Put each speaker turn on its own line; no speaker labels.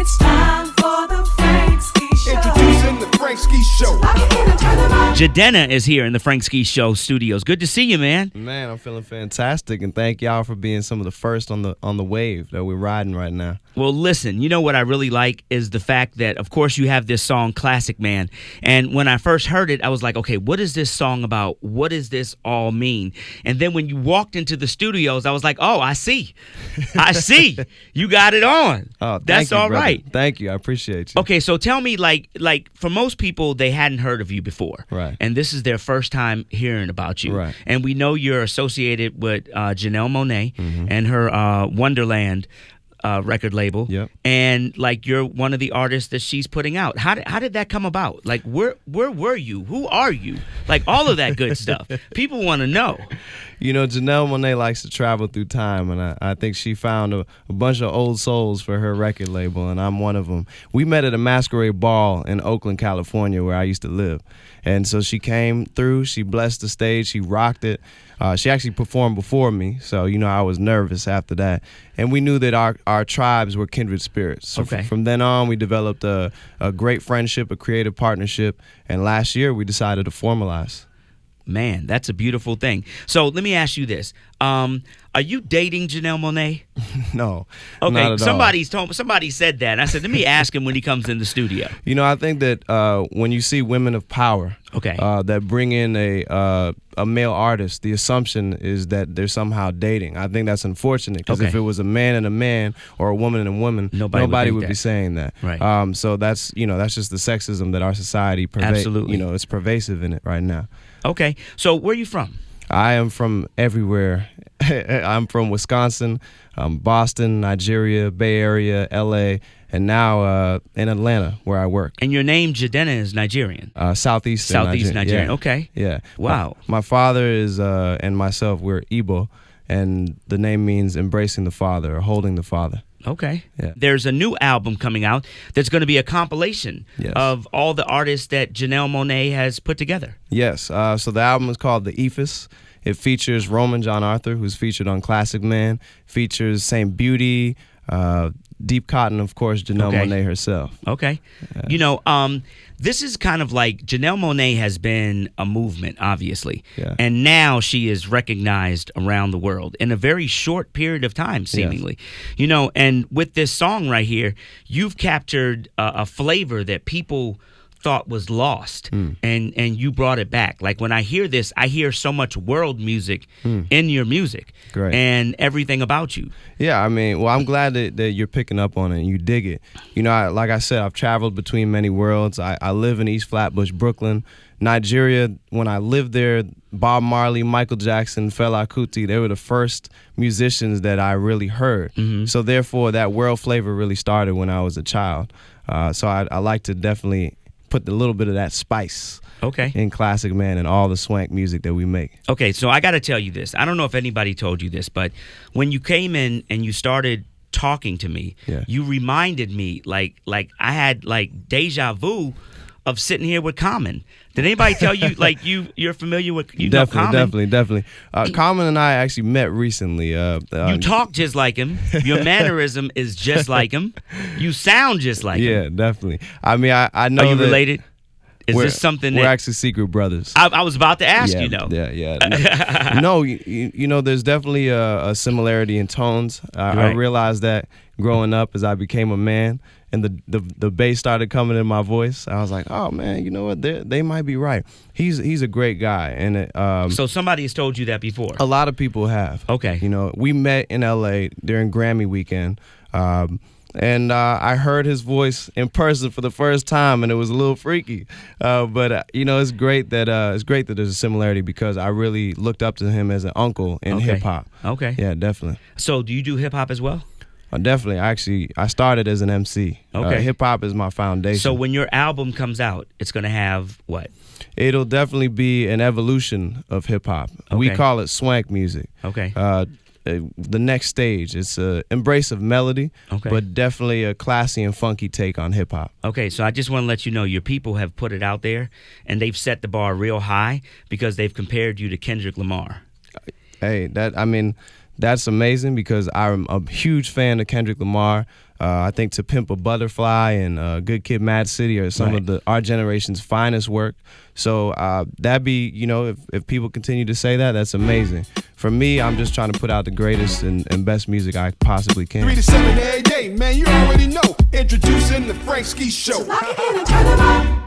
It's time for the Frank Ski Show.
Introducing the Frank Ski Show.
Jidenna is here in the Frank Ski Show studios. Good to see you, man.
Man, I'm feeling fantastic, and thank y'all for being some of the first on the wave that we're riding right now.
Well, listen, you know what I really like is the fact that, of course, you have this song, Classic Man. And when I first heard it, I was like, okay, what is this song about? What does this all mean? And then when you walked into the studios, I was like, oh, I see. I see. You got it on.
Oh,
that's
you,
all
brother.
right.
Thank you. I appreciate you.
Okay, so tell me, like for most people, they hadn't heard of you before.
Right.
And this is their first time hearing about you.
Right.
And we know you're associated with Janelle Monáe and her Wonderland record label.
Yep.
And like you're one of the artists that she's putting out. How did that come about? Like where were you? Who are you? Like all of that good stuff. People want to know.
You know, Janelle Monáe likes to travel through time, and I think she found a bunch of old souls for her record label, and I'm one of them. We met at a masquerade ball in Oakland, California, where I used to live. And so she came through, she blessed the stage, she rocked it. She actually performed before me, so, you know, I was nervous after that. And we knew that our tribes were kindred spirits. So
okay.
From then on, we developed a great friendship, a creative partnership, and last year we decided to formalize.
Man, that's a beautiful thing. So let me ask you this. Are you dating Janelle Monáe?
No.
Okay,
not at all.
somebody said that. And I said, let me ask him when he comes in the studio.
You know, I think that when you see women of power
okay.
That bring in a male artist, the assumption is that they're somehow dating. I think that's unfortunate because
okay.
if it was a man and a man or a woman and a woman, nobody would be saying that.
Right.
So that's just the sexism that our society
absolutely.
You know, it's pervasive in it right now.
Okay. So where are you from?
I am from everywhere. I'm from Wisconsin, Boston, Nigeria, Bay Area, LA, and now in Atlanta where I work.
And your name, Jidenna, is Nigerian?
Southeast
Nigerian.
Yeah.
Okay.
Yeah.
Wow.
My father is, and myself, we're Igbo, and the name means embracing the father or holding the father.
Okay.
Yeah.
There's a new album coming out that's going to be a compilation
yes.
of all the artists that Janelle Monáe has put together.
Yes. So the album is called The Ephes. It features Roman John Arthur, who's featured on Classic Man, features Saint Beauty, Deep Cotton, of course, Janelle
okay.
Monáe herself.
Okay.
Yeah.
You know, this is kind of like Janelle Monáe has been a movement, obviously.
Yeah.
And now she is recognized around the world in a very short period of time, seemingly. Yes. You know, and with this song right here, you've captured a flavor that people thought was lost, and you brought it back. Like when I hear this, I hear so much world music in your music.
Great.
And everything about you.
Yeah, I mean, well, I'm glad that you're picking up on it and you dig it. You know, like I said, I've traveled between many worlds. I live in East Flatbush, Brooklyn. Nigeria, when I lived there, Bob Marley, Michael Jackson, Fela Kuti, they were the first musicians that I really heard. So therefore, that world flavor really started when I was a child. So I like to definitely put a little bit of that spice in Classic Man and all the swank music that we make. Okay,
so I got to tell you this. I don't know if anybody told you this, but when you came in and you started talking to me, you reminded me like I had like deja vu of sitting here with Common. Did anybody tell you like you're familiar with
Definitely. Common and I actually met recently.
You talk just like him. Your mannerism is just like him. You sound just like him.
Yeah, definitely. I mean, I know.
Are you related? Is this something
we're actually secret brothers?
I was about to ask you though.
Yeah. No, you know, there's definitely a similarity in tones. I realized that growing up as I became a man. And the bass started coming in my voice. I was like, oh man, you know what? They might be right. He's a great guy. And
so somebody has told you that before?
A lot of people have.
Okay.
You know, we met in LA during Grammy weekend. And I heard his voice in person for the first time, and it was a little freaky. But you know, it's great that there's a similarity because I really looked up to him as an uncle in hip hop.
Okay.
Yeah, definitely.
So do you do hip hop as well?
Definitely. I started as an MC.
Okay.
Hip hop is my foundation.
So when your album comes out, it's going to have what?
It'll definitely be an evolution of hip hop.
Okay.
We call it swank music.
Okay.
The next stage. It's an embrace of melody, but definitely a classy and funky take on hip hop.
Okay, so I just want to let you know your people have put it out there, and they've set the bar real high because they've compared you to Kendrick Lamar.
Hey, that's amazing because I'm a huge fan of Kendrick Lamar. I think To Pimp a Butterfly and Good Kid, Mad City are some of our generation's finest work. So that'd be, if people continue to say that, that's amazing. For me, I'm just trying to put out the greatest and best music I possibly can.
3 to 7 every day, man, you already know. Introducing the Frank Ski Show.
Lock it in and turn them up.